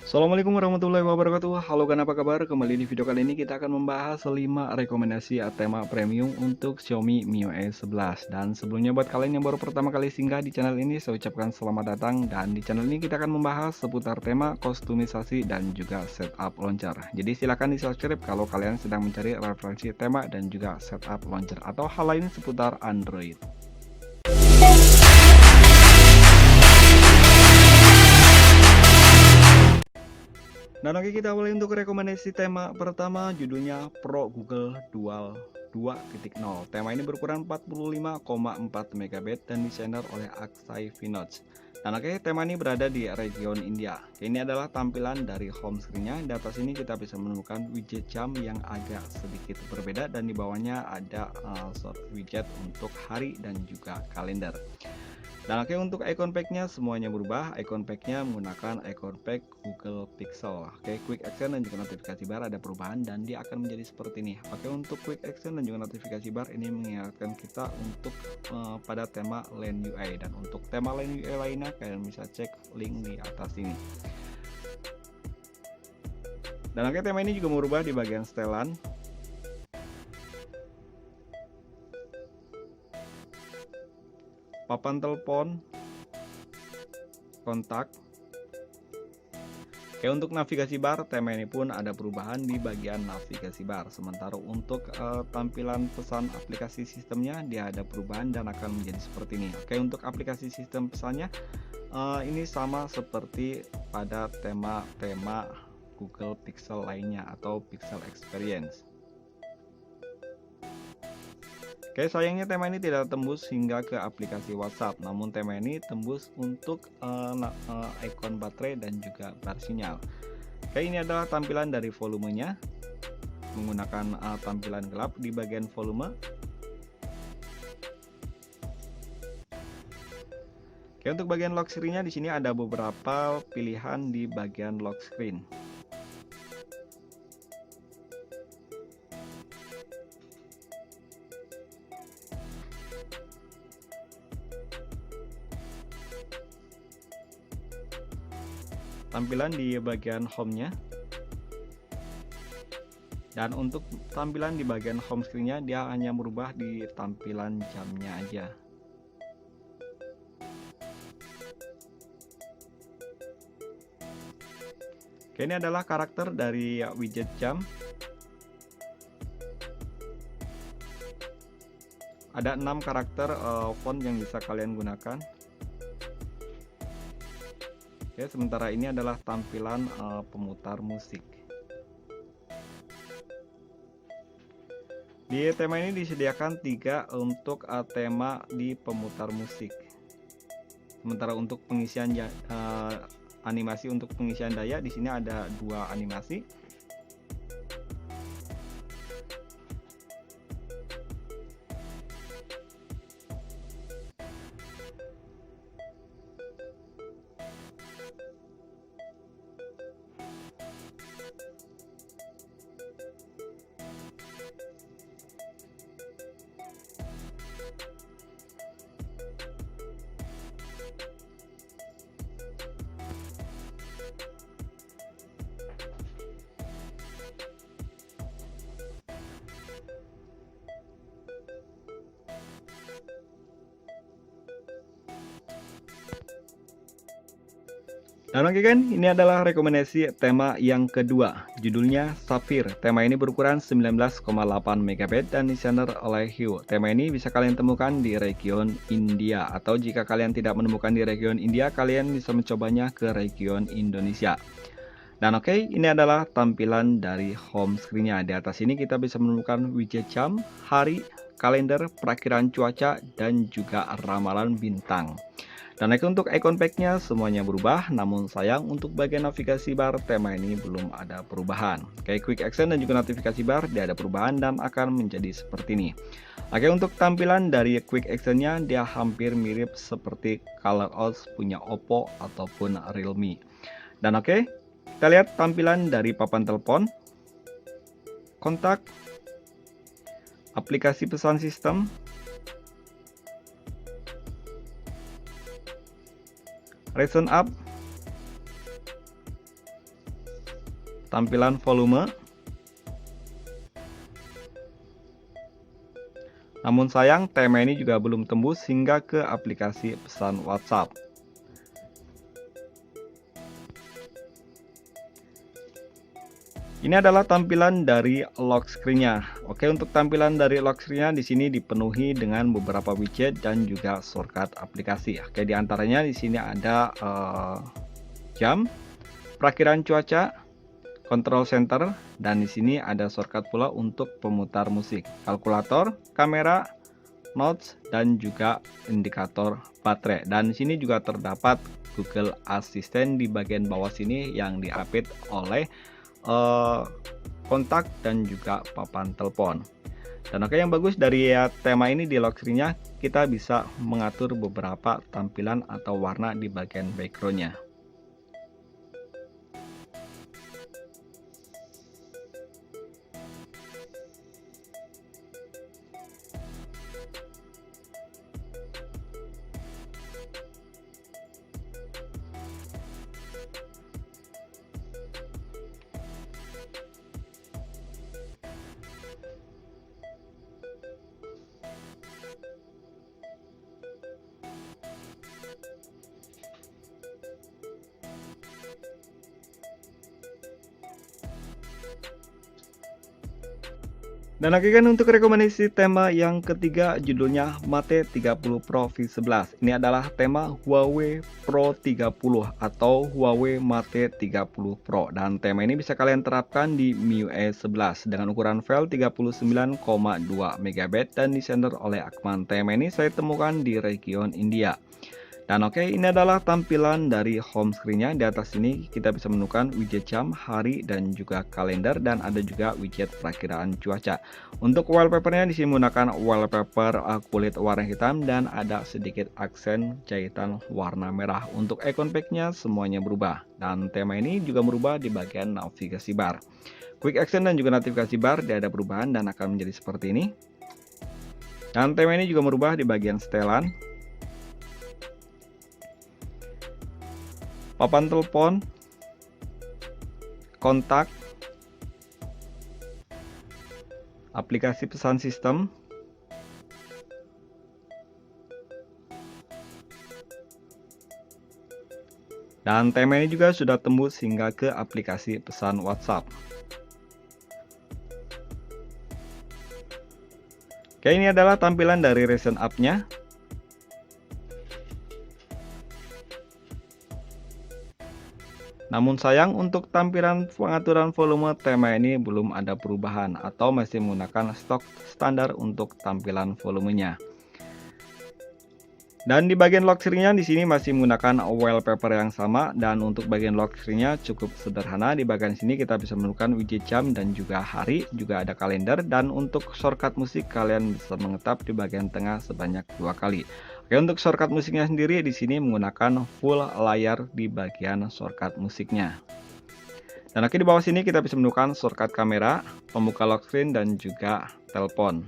Assalamualaikum warahmatullahi wabarakatuh. Halo kan, apa kabar? Kembali di video kali ini kita akan membahas 5 rekomendasi tema premium untuk Xiaomi MIUI 11. Dan sebelumnya buat kalian yang baru pertama kali singgah di channel ini, saya ucapkan selamat datang. Dan di channel ini kita akan membahas seputar tema kostumisasi dan juga setup launcher. Jadi silahkan di subscribe kalau kalian sedang mencari referensi tema dan juga setup launcher atau hal lain seputar Android. Dan oke, kita awali untuk rekomendasi tema pertama, judulnya Pro Google Dual 2.0. Tema ini berukuran 45,4 MB dan desainer oleh Akshay Vinod. Dan oke, tema ini berada di region India. Ini adalah tampilan dari home screen-nya. Di atas ini kita bisa menemukan widget jam yang agak sedikit berbeda, dan di bawahnya ada short widget untuk hari dan juga kalender. Dan oke, untuk icon pack-nya semuanya berubah. Icon pack-nya menggunakan icon pack Google Pixel. Oke, quick action dan juga notifikasi bar ada perubahan dan dia akan menjadi seperti ini. Oke, untuk quick action dan juga notifikasi bar ini mengingatkan kita untuk pada tema Line UI, dan untuk tema Line UI lainnya kalian bisa cek link di atas ini. Dan oke, tema ini juga merubah di bagian setelan. Papan telepon, kontak. Oke, untuk navigasi bar, tema ini pun ada perubahan di bagian navigasi bar. Sementara untuk tampilan pesan aplikasi sistemnya, dia ada perubahan dan akan menjadi seperti ini. Oke, untuk aplikasi sistem pesannya ini sama seperti pada tema-tema Google Pixel lainnya atau Pixel Experience. Oke, sayangnya tema ini tidak tembus hingga ke aplikasi WhatsApp, namun tema ini tembus untuk icon baterai dan juga bar sinyal. Oke, ini adalah tampilan dari volumenya menggunakan tampilan gelap di bagian volume. Oke, untuk bagian lock screen-nya di sini ada beberapa pilihan di bagian lock screen. Tampilan di bagian home-nya, dan untuk tampilan di bagian home screen-nya dia hanya berubah di tampilan jamnya aja. Oke, ini adalah karakter dari widget jam. Ada 6 karakter font yang bisa kalian gunakan. Oke, sementara ini adalah tampilan pemutar musik. Di tema ini disediakan 3 untuk tema di pemutar musik. Sementara untuk pengisian animasi untuk pengisian daya, di sini ada 2 animasi. Dan oke kan, ini adalah rekomendasi tema yang kedua, judulnya Sapphire. Tema ini berukuran 19,8 MB dan desainer oleh Hue. Tema ini bisa kalian temukan di region India, atau jika kalian tidak menemukan di region India, kalian bisa mencobanya ke region Indonesia. Dan oke, ini adalah tampilan dari home screen-nya. Di atas ini kita bisa menemukan widget jam, hari, kalender, perakiraan cuaca, dan juga ramalan bintang. Dan untuk icon pack-nya semuanya berubah, namun sayang untuk bagian navigasi bar tema ini belum ada perubahan. Oke, quick action dan juga notifikasi bar dia ada perubahan dan akan menjadi seperti ini. Oke, untuk tampilan dari quick action-nya dia hampir mirip seperti ColorOS punya Oppo ataupun Realme. Dan oke, kita lihat tampilan dari papan telepon, kontak, aplikasi pesan sistem, Reason Up, tampilan volume. Namun sayang, tema ini juga belum tembus hingga ke aplikasi pesan WhatsApp. Ini adalah tampilan dari lock screen-nya. Oke, untuk tampilan dari lock screen-nya di sini dipenuhi dengan beberapa widget dan juga shortcut aplikasi. Oke, di antaranya di sini ada jam, perakiran cuaca, control center, dan di sini ada shortcut pula untuk pemutar musik, kalkulator, kamera, notes, dan juga indikator baterai. Dan di sini juga terdapat Google Assistant di bagian bawah sini yang diapit oleh kontak dan juga papan telepon. Dan oke, yang bagus dari tema ini di lock screen-nya, kita bisa mengatur beberapa tampilan atau warna di bagian background-nya. Dan oke kan, untuk rekomendasi tema yang ketiga judulnya Mate 30 Pro V11. Ini adalah tema Huawei Pro 30 atau Huawei Mate 30 Pro. Dan tema ini bisa kalian terapkan di MIUI 11 dengan ukuran file 39,2 MB dan desainer oleh Akman. Tema ini saya temukan di region India. Dan oke, ini adalah tampilan dari home screen-nya. Di atas ini kita bisa menemukan widget jam, hari, dan juga kalender, dan ada juga widget perakiraan cuaca. Untuk wallpaper-nya di sini menggunakan wallpaper kulit warna hitam dan ada sedikit aksen jahitan warna merah. Untuk icon pack-nya semuanya berubah. Dan tema ini juga berubah di bagian navigasi bar. Quick action dan juga notifikasi bar tidak ada perubahan dan akan menjadi seperti ini. Dan tema ini juga berubah di bagian setelan. Papan telepon, kontak, aplikasi pesan sistem, dan tema ini juga sudah tembus hingga ke aplikasi pesan WhatsApp. Oke, ini adalah tampilan dari recent app-nya. Namun sayang, untuk tampilan pengaturan volume tema ini belum ada perubahan atau masih menggunakan stok standar untuk tampilan volumenya. Dan di bagian lock screen-nya di sini masih menggunakan wallpaper yang sama, dan untuk bagian lock screen-nya cukup sederhana. Di bagian sini kita bisa menemukan widget jam dan juga hari, juga ada kalender, dan untuk shortcut musik kalian bisa mengetap di bagian tengah sebanyak 2 kali. Oke, untuk shortcut musiknya sendiri di sini menggunakan full layar di bagian shortcut musiknya. Dan oke, di bawah sini kita bisa menemukan shortcut kamera, pembuka lock screen, dan juga telepon.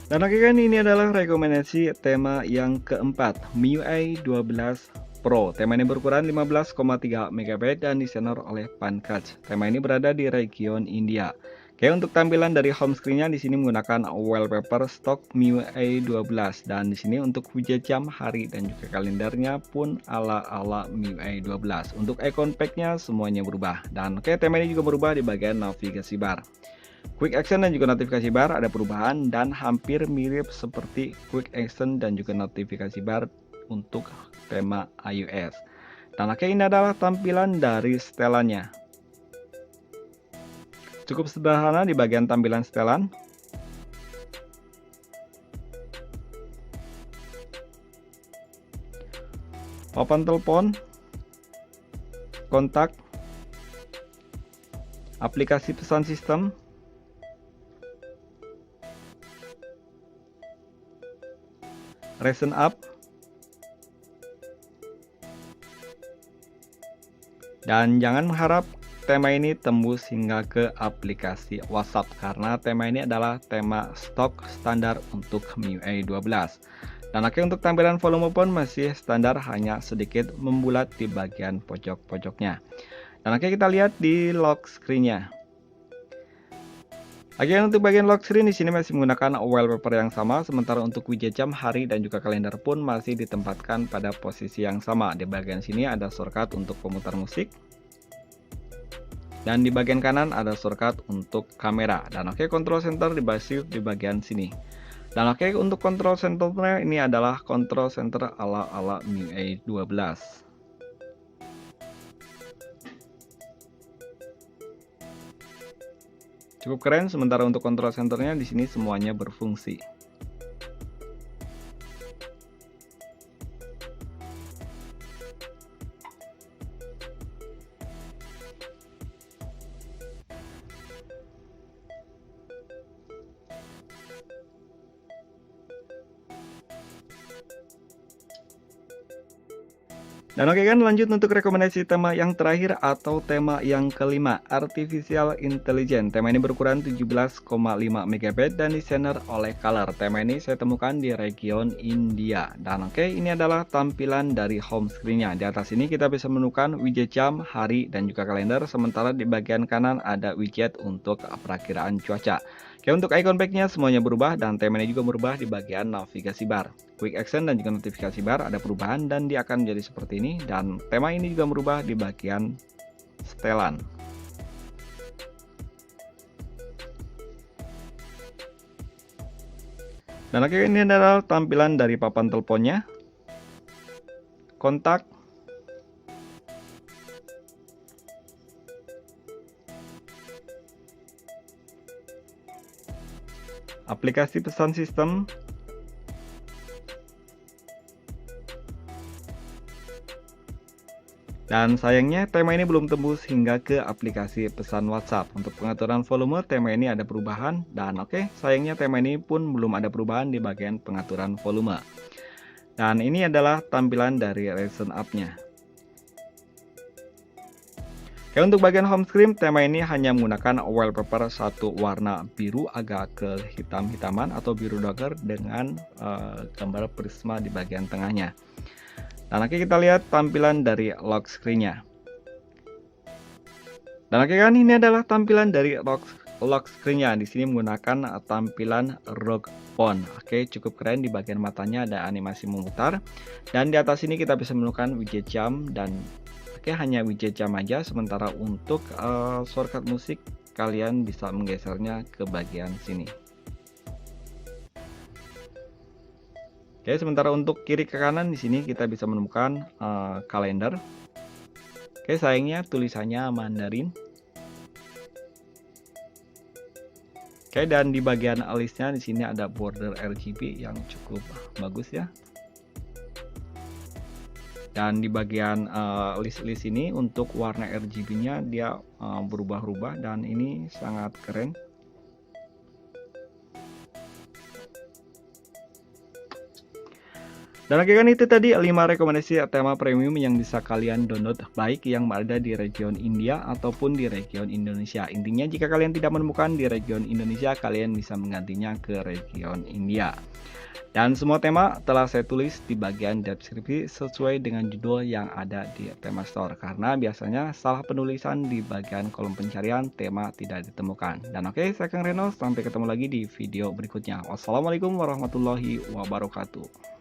Dan oke kan, ini adalah rekomendasi tema yang keempat, MIUI 12 Pro. Tema ini berukuran 15,3 MB dan desainer oleh Pankaj. Tema ini berada di region India. Oke, untuk tampilan dari home screen-nya di sini menggunakan wallpaper stok MIUI 12, dan di sini untuk widget jam, hari, dan juga kalendernya pun ala-ala MIUI 12. Untuk icon pack-nya semuanya berubah. Dan oke, tema ini juga berubah di bagian navigasi bar. Quick action dan juga notifikasi bar ada perubahan dan hampir mirip seperti quick action dan juga notifikasi bar untuk tema iOS. Dan oke, ini adalah tampilan dari setelannya. Cukup sederhana di bagian tampilan setelan. Papan telepon, kontak, aplikasi pesan sistem, recent app, dan jangan mengharap tema ini tembus hingga ke aplikasi WhatsApp karena tema ini adalah tema stok standar untuk MIUI 12. Dan oke, untuk tampilan volume pun masih standar, hanya sedikit membulat di bagian pojok-pojoknya. Dan oke, kita lihat di lock screen-nya. Oke, untuk bagian lock screen di sini masih menggunakan wallpaper yang sama, sementara untuk widget jam, hari, dan juga kalender pun masih ditempatkan pada posisi yang sama. Di bagian sini ada shortcut untuk pemutar musik, dan di bagian kanan ada shortcut untuk kamera. Dan oke, control center dibagi di bagian sini. Dan oke, untuk control centernya ini adalah control center ala MIUI 12. Cukup keren, sementara untuk control centernya di sini semuanya berfungsi. Dan oke kan, lanjut untuk rekomendasi tema yang terakhir atau tema yang kelima, Artificial Intelligence. Tema ini berukuran 17,5 MB dan desainer oleh Color. Tema ini saya temukan di region India. Dan oke, ini adalah tampilan dari home screen-nya. Di atas ini kita bisa menemukan widget jam, hari, dan juga kalender. Sementara di bagian kanan ada widget untuk perakiraan cuaca. Oke, untuk icon back-nya semuanya berubah, dan tema ini juga berubah di bagian navigasi bar. Quick Action dan juga notifikasi bar ada perubahan, dan dia akan menjadi seperti ini. Dan tema ini juga berubah di bagian setelan. Dan oke, ini adalah tampilan dari papan teleponnya, kontak, aplikasi pesan sistem, dan sayangnya tema ini belum tembus hingga ke aplikasi pesan WhatsApp. Untuk pengaturan volume, tema ini ada perubahan, dan oke, sayangnya tema ini pun belum ada perubahan di bagian pengaturan volume. Dan ini adalah tampilan dari recent app-nya. Oke, untuk bagian home screen, tema ini hanya menggunakan wallpaper satu warna biru agak ke hitam-hitaman atau biru doger dengan gambar prisma di bagian tengahnya. Dan oke, kita lihat tampilan dari lock screen-nya. Dan oke kan, ini adalah tampilan dari lock screen-nya. Di sini menggunakan tampilan ROG Phone. Oke, cukup keren. Di bagian matanya ada animasi memutar. Dan di atas ini kita bisa menemukan widget jam, dan oke, hanya widget jam aja. Sementara untuk shortcut musik, kalian bisa menggesernya ke bagian sini. Oke, sementara untuk kiri ke kanan di sini kita bisa menemukan kalender. Oke, sayangnya tulisannya Mandarin. Oke, dan di bagian alisnya di sini ada border RGB yang cukup bagus ya. Dan di bagian list-list ini untuk warna RGB-nya dia berubah-ubah, dan ini sangat keren. Dan oke kan, itu tadi 5 rekomendasi tema premium yang bisa kalian download, baik yang ada di region India ataupun di region Indonesia. Intinya jika kalian tidak menemukan di region Indonesia, kalian bisa menggantinya ke region India. Dan semua tema telah saya tulis di bagian deskripsi sesuai dengan judul yang ada di tema store, karena biasanya salah penulisan di bagian kolom pencarian tema tidak ditemukan. Dan oke, saya Kang Reno, sampai ketemu lagi di video berikutnya. Wassalamualaikum warahmatullahi wabarakatuh.